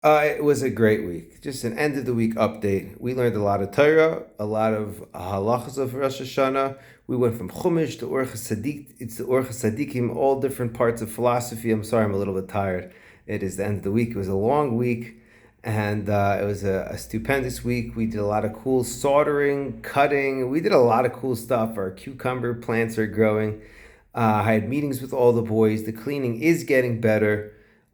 It was a great week. Just an end of the week update. We learned a lot of Torah, a lot of halachas of Rosh Hashanah. We went from Chumash to Orchos Sadiq. It's the Orchos Sadiqim, all different parts of philosophy. I'm sorry, I'm a little bit tired. It is the end of the week. It was a long week, and it was a stupendous week. We did a lot of cool soldering, cutting. We did a lot of cool stuff. Our cucumber plants are growing. I had meetings with all the boys. The cleaning is getting better.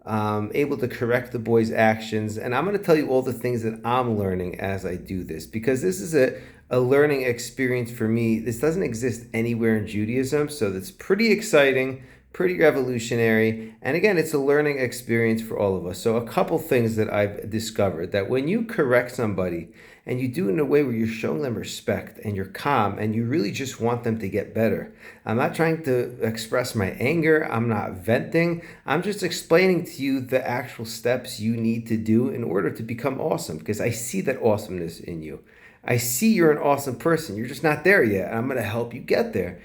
Able to correct the boys' actions. And I'm going to tell you all the things that I'm learning as I do this, because this is a learning experience for me. This doesn't exist anywhere in Judaism, so that's pretty exciting, pretty revolutionary. And again, it's a learning experience for all of us. So a couple things that I've discovered: that when you correct somebody and you do it in a way where you're showing them respect and you're calm and you really just want them to get better. I'm not trying to express my anger. I'm not venting. I'm just explaining to you the actual steps you need to do in order to become awesome, because I see that awesomeness in you. I see you're an awesome person. You're just not there yet. And I'm going to help you get there.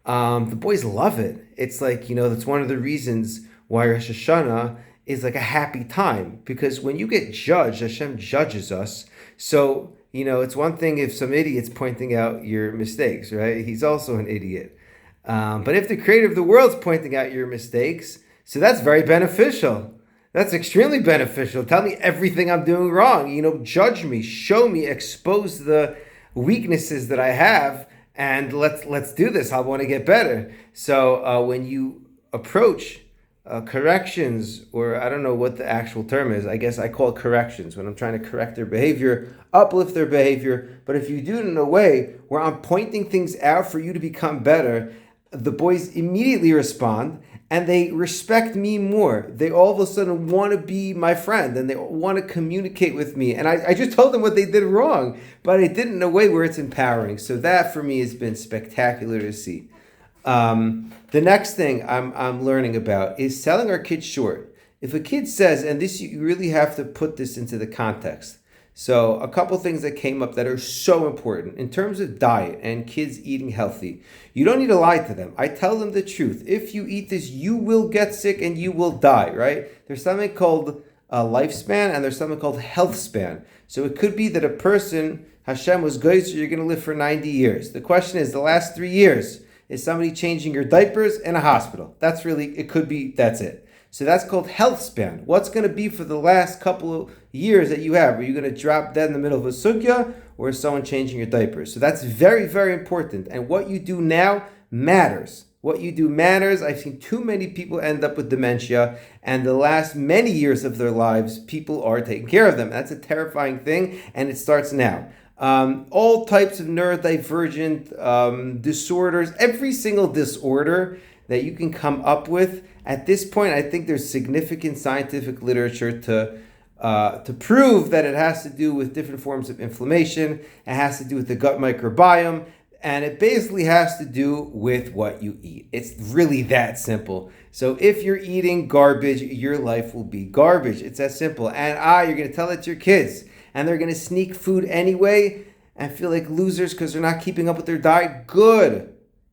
The boys love it. It's like, that's one of the reasons why Rosh Hashanah is like a happy time, because when you get judged, Hashem judges us. So, it's one thing if some idiot's pointing out your mistakes, right? He's also an idiot. But if the creator of the world's pointing out your mistakes, so that's very beneficial. That's extremely beneficial. Tell me everything I'm doing wrong. Judge me, show me, expose the weaknesses that I have, and let's do this. I want to get better. So when you approach corrections, or I don't know what the actual term is. I guess I call it corrections when I'm trying to correct their behavior, uplift their behavior. But if you do it in a way where I'm pointing things out for you to become better, the boys immediately respond and they respect me more. They all of a sudden want to be my friend and they want to communicate with me. And I just told them what they did wrong, but I did it in a way where it's empowering. So that for me has been spectacular to see. The next thing I'm learning about is selling our kids short. If a kid says, and this you really have to put this into the context. So a couple things that came up that are so important in terms of diet and kids eating healthy. You don't need to lie to them. I tell them the truth. If you eat this, you will get sick and you will die, right? There's something called lifespan and there's something called health span. So it could be that a person, Hashem was good, so you're going to live for 90 years. The question is, the last 3 years, is somebody changing your diapers in a hospital? That's it. So that's called health span. What's going to be for the last couple of years that you have? Are you going to drop dead in the middle of a sugya, or is someone changing your diapers? So that's very, very important. And what you do now matters. What you do matters. I've seen too many people end up with dementia, and the last many years of their lives, people are taking care of them. That's a terrifying thing, and it starts now. All types of neurodivergent disorders, every single disorder that you can come up with. At this point, I think there's significant scientific literature to prove that it has to do with different forms of inflammation. It has to do with the gut microbiome, and it basically has to do with what you eat. It's really that simple. So if you're eating garbage, your life will be garbage. It's that simple. And you're going to tell that to your kids, and they're going to sneak food anyway and feel like losers because they're not keeping up with their diet. Good.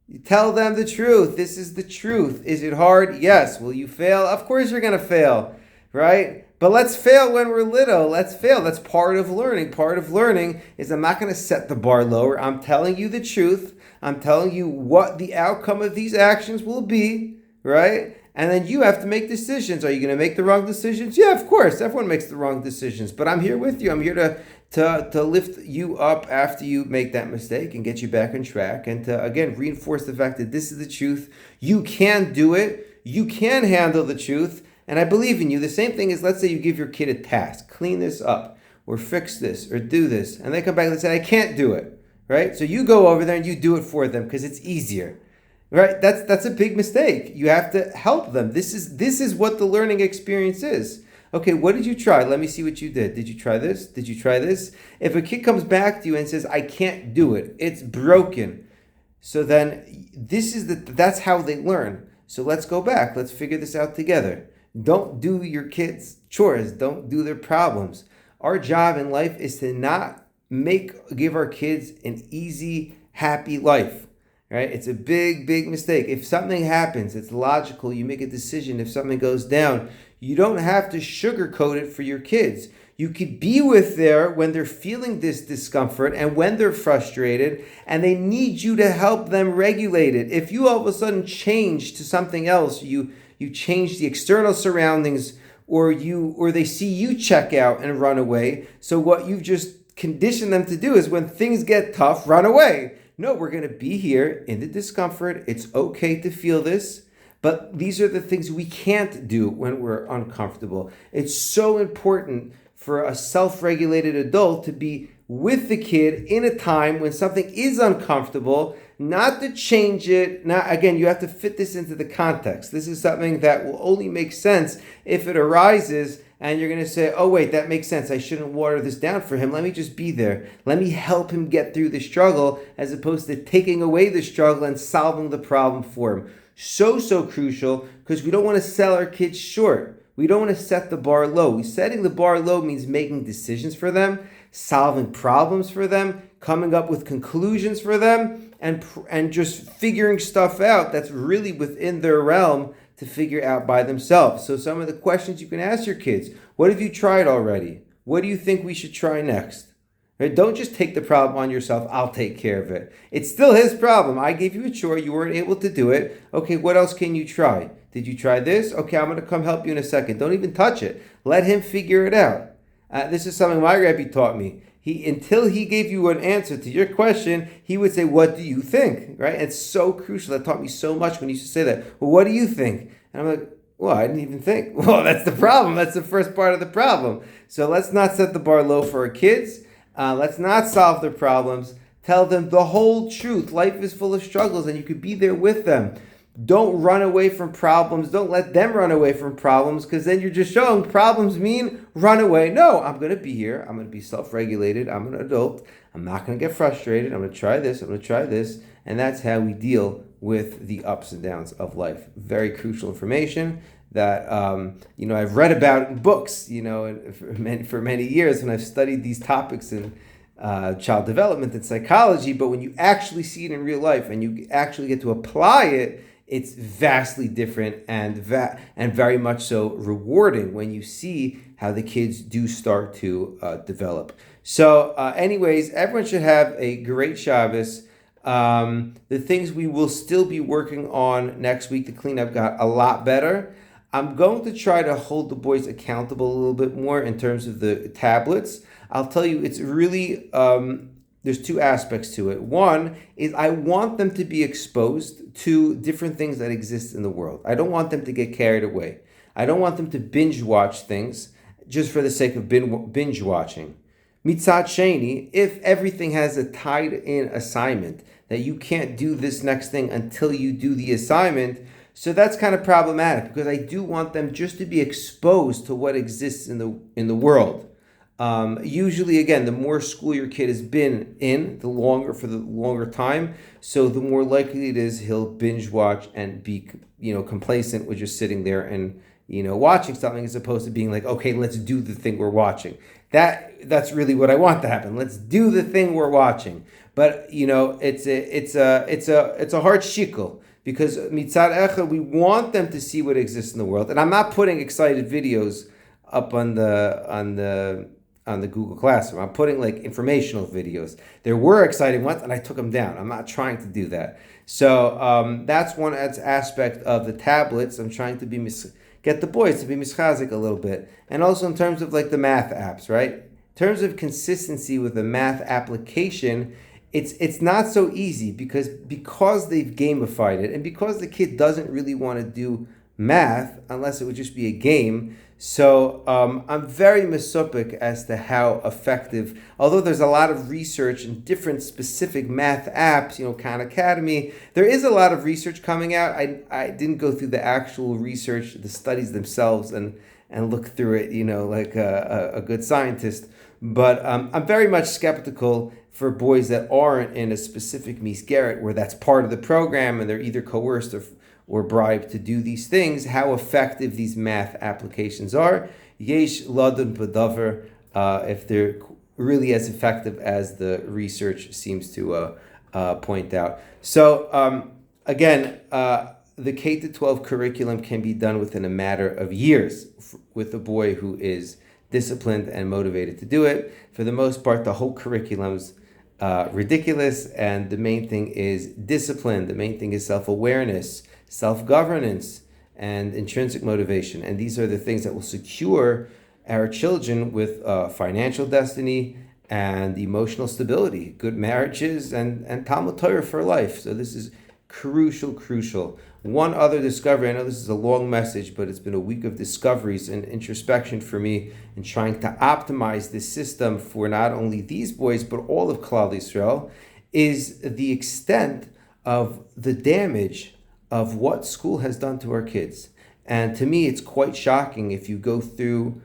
You tell them the truth. This is the truth. Is it hard? Yes. Will you fail? Of course you're going to fail, right? But let's fail when we're little. Let's fail. That's part of learning. Part of learning is I'm not going to set the bar lower. I'm telling you the truth. I'm telling you what the outcome of these actions will be, right? And then you have to make decisions. Are you going to make the wrong decisions? Yeah, of course. Everyone makes the wrong decisions. But I'm here with you. I'm here to lift you up after you make that mistake and get you back on track, and to, again, reinforce the fact that this is the truth. You can do it. You can handle the truth. And I believe in you. The same thing is, let's say you give your kid a task. Clean this up, or fix this, or do this. And they come back and say, I can't do it. Right? So you go over there and you do it for them because it's easier. Right? That's a big mistake. You have to help them. This is what the learning experience is. Okay, what did you try? Let me see what you did. Did you try this? Did you try this? If a kid comes back to you and says, I can't do it, it's broken. So then that's how they learn. So let's go back. Let's figure this out together. Don't do your kids' chores. Don't do their problems. Our job in life is to not give our kids an easy, happy life. Right? It's a big, big mistake. If something happens, it's logical. You make a decision. If something goes down, You don't have to sugarcoat it for your kids. You could be with there when they're feeling this discomfort and when they're frustrated and they need you to help them regulate it. If you all of a sudden change to something else, you change the external surroundings, or they see you check out and run away. So what you've just conditioned them to do is when things get tough, run away. No, we're going to be here in the discomfort. It's okay to feel this. But these are the things we can't do when we're uncomfortable. It's so important for a self-regulated adult to be with the kid in a time when something is uncomfortable, not to change it. Now, again, you have to fit this into the context. This is something that will only make sense if it arises and you're going to say, oh, wait, that makes sense. I shouldn't water this down for him. Let me just be there. Let me help him get through the struggle, as opposed to taking away the struggle and solving the problem for him. So crucial, because we don't want to sell our kids short. We don't want to set the bar low. Setting the bar low means making decisions for them, solving problems for them, coming up with conclusions for them, and just figuring stuff out that's really within their realm to figure out by themselves. So some of the questions you can ask your kids: what have you tried already? What do you think we should try next? Right? Don't just take the problem on yourself. I'll take care of it. It's still his problem. I gave you a chore. You weren't able to do it. Okay, what else can you try? Did you try this? Okay, I'm going to come help you in a second. Don't even touch it. Let him figure it out. This is something my Rebbe taught me. Until he gave you an answer to your question, he would say, what do you think? Right? It's so crucial. That taught me so much when he used to say that. Well, what do you think? And I'm like, well, I didn't even think. Well, that's the problem. That's the first part of the problem. So let's not set the bar low for our kids. Let's not solve their problems. Tell them the whole truth. Life is full of struggles and you could be there with them. Don't run away from problems. Don't let them run away from problems, because then you're just showing problems mean run away. No, I'm going to be here. I'm going to be self-regulated. I'm an adult. I'm not going to get frustrated. I'm going to try this. I'm going to try this. And that's how we deal with the ups and downs of life. Very crucial information that, I've read about in books, for many years when I've studied these topics in child development and psychology. But when you actually see it in real life and you actually get to apply it, it's vastly different and very much so rewarding when you see how the kids do start to develop. So anyways, everyone should have a great Shabbos. The things we will still be working on next week, the cleanup got a lot better. I'm going to try to hold the boys accountable a little bit more in terms of the tablets. I'll tell you, it's really... there's two aspects to it. One is I want them to be exposed to different things that exist in the world. I don't want them to get carried away. I don't want them to binge watch things just for the sake of binge watching. Mitzat Sheni, if everything has a tied-in assignment, that you can't do this next thing until you do the assignment, so that's kind of problematic, because I do want them just to be exposed to what exists in the world. Usually, again, the more school your kid has been in, the longer time, so the more likely it is he'll binge watch and be, complacent with just sitting there and, watching something, as opposed to being like, okay, let's do the thing we're watching. That's really what I want to happen. Let's do the thing we're watching. But it's a hard shikul, because mitzad echad, we want them to see what exists in the world, and I'm not putting excited videos up on the Google Classroom. I'm putting like informational videos. There were exciting ones and I took them down. I'm not trying to do that. So that's one aspect of the tablets. I'm trying to get the boys to be mischazik a little bit. And also in terms of like the math apps, right? In terms of consistency with the math application, it's not so easy because they've gamified it and because the kid doesn't really want to do math unless it would just be a game. So I'm very misopik as to how effective, although there's a lot of research in different specific math apps, Khan Academy, there is a lot of research coming out. I didn't go through the actual research, the studies themselves, and look through it, like a good scientist. But I'm very much skeptical for boys that aren't in a specific misgeret where that's part of the program and they're either coerced or bribed to do these things, how effective these math applications are. Yesh ladun b'davar, if they're really as effective as the research seems to point out. So again, the K to 12 curriculum can be done within a matter of years with a boy who is disciplined and motivated to do it. For the most part, the whole curriculum's ridiculous, and the main thing is discipline. The main thing is self-awareness, self-governance, and intrinsic motivation. And these are the things that will secure our children with financial destiny and emotional stability, good marriages, and Talmud Torah for life. So this is crucial. One other discovery, I know this is a long message, but it's been a week of discoveries and introspection for me in trying to optimize this system for not only these boys, but all of Klal Yisrael, is the extent of the damage of what school has done to our kids. And to me, it's quite shocking if you go through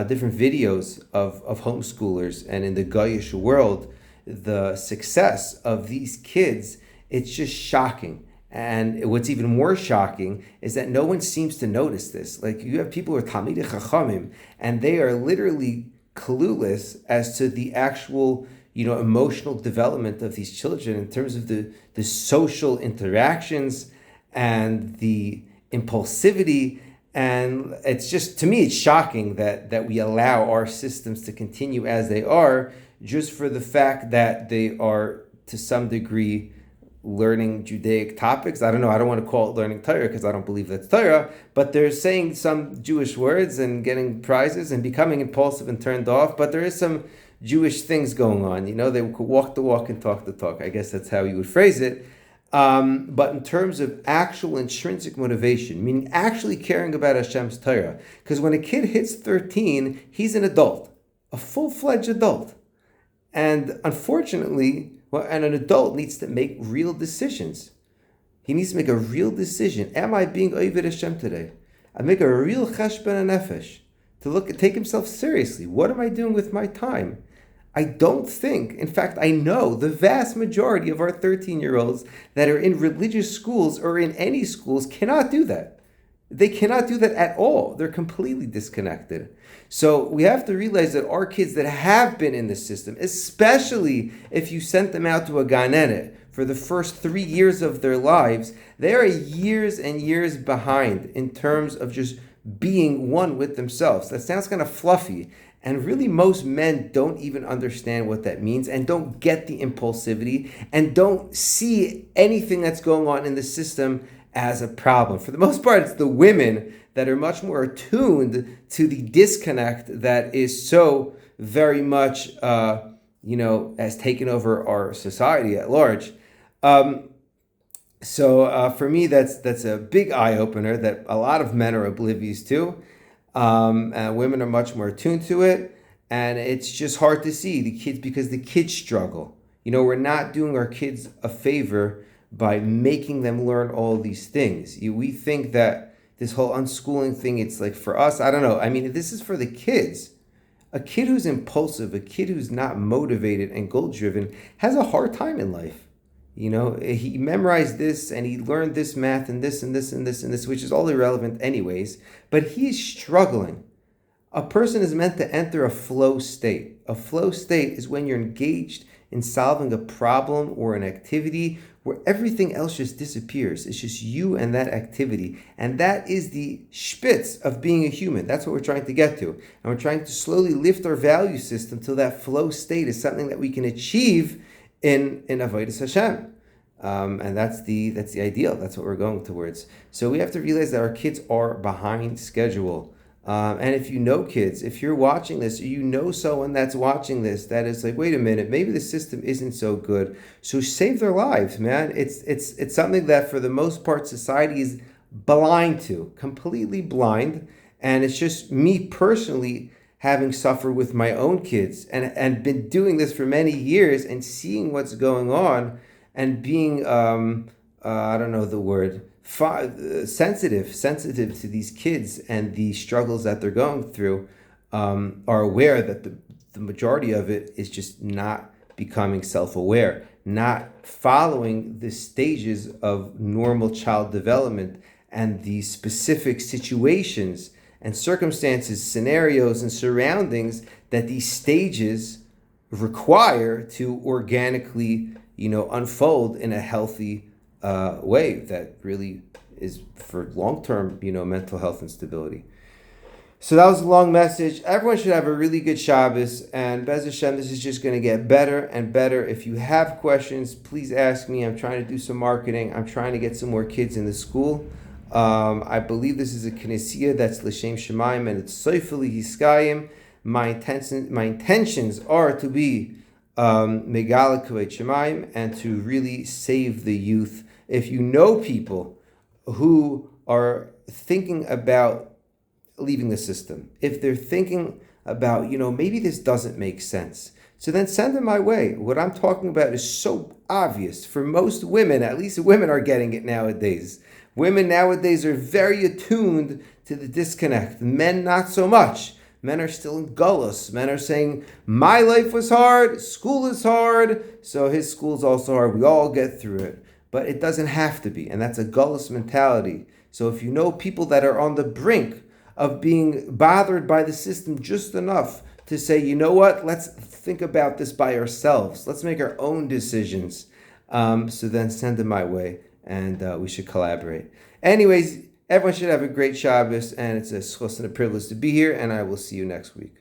different videos of homeschoolers and in the Goyish world, the success of these kids, it's just shocking. And what's even more shocking is that no one seems to notice this. Like, you have people who are Talmidei Chachamim, and they are literally clueless as to the actual, emotional development of these children in terms of the social interactions and the impulsivity. And it's just, to me, it's shocking that we allow our systems to continue as they are, just for the fact that they are, to some degree, learning Judaic topics. I don't know, I don't want to call it learning Torah because I don't believe that's Torah, but they're saying some Jewish words and getting prizes and becoming impulsive and turned off, but there is some Jewish things going on. They could walk the walk and talk the talk. I guess that's how you would phrase it. But in terms of actual intrinsic motivation, meaning actually caring about Hashem's Torah, because when a kid hits 13, he's an adult, a full-fledged adult. And unfortunately, and an adult needs to make real decisions. He needs to make a real decision. Am I being Oved Hashem today? I make a real cheshbon nefesh to take himself seriously. What am I doing with my time? I don't think, in fact, I know the vast majority of our 13-year-olds that are in religious schools or in any schools cannot do that. They cannot do that at all. They're completely disconnected. So we have to realize that our kids that have been in the system, especially if you sent them out to a Gan Eden for the first 3 years of their lives, they are years and years behind in terms of just being one with themselves. That sounds kind of fluffy. And really, most men don't even understand what that means and don't get the impulsivity and don't see anything that's going on in the system as a problem. For the most part, it's the women that are much more attuned to the disconnect that is so very much, has taken over our society at large. So for me, that's a big eye-opener that a lot of men are oblivious to. And women are much more attuned to it. And it's just hard to see the kids because the kids struggle. We're not doing our kids a favor by making them learn all these things. We think that this whole unschooling thing, it's like for us, I don't know. I mean, this is for the kids. A kid who's impulsive, a kid who's not motivated and goal-driven has a hard time in life. He memorized this and he learned this math and this and this and this and this, which is all irrelevant anyways, but he's struggling. A person is meant to enter a flow state. A flow state is when you're engaged in solving a problem or an activity where everything else just disappears. It's just you and that activity. And that is the spitz of being a human. That's what we're trying to get to. And we're trying to slowly lift our value system till that flow state is something that we can achieve in Avodas Hashem. And that's the ideal. That's what we're going towards. So we have to realize that our kids are behind schedule. And if you know kids, if you're watching this, or you know someone that's watching this, that is like, wait a minute, maybe the system isn't so good. So save their lives, man. It's something that for the most part society is blind to, completely blind. And it's just me personally having suffered with my own kids and been doing this for many years and seeing what's going on and being, I don't know the word, sensitive to these kids and the struggles that they're going through, are aware that the majority of it is just not becoming self-aware, not following the stages of normal child development and the specific situations and circumstances, scenarios, and surroundings that these stages require to organically, unfold in a healthy way that really is for long-term, mental health and stability. So that was a long message. Everyone should have a really good Shabbos, and Bez Hashem, this is just going to get better and better. If you have questions, please ask me. I'm trying to do some marketing. I'm trying to get some more kids in the school. I believe this is a Knessia that's L'Shem Shemaim, and it's Soifeli Hiskayim. My intentions are to be Megala Kavod Shemaim and to really save the youth. If you know people who are thinking about leaving the system, if they're thinking about, maybe this doesn't make sense, so then send them my way. What I'm talking about is so obvious for most women. At least women are getting it nowadays. Women nowadays are very attuned to the disconnect. Men, not so much. Men are still in gullus. Men are saying, my life was hard, school is hard, so his school's also hard. We all get through it. But it doesn't have to be, and that's a gullus mentality. So if you know people that are on the brink of being bothered by the system just enough to say, you know what, let's think about this by ourselves. Let's make our own decisions. So then send them my way, and we should collaborate. Anyways, everyone should have a great Shabbos, and it's a schos and a privilege to be here, and I will see you next week.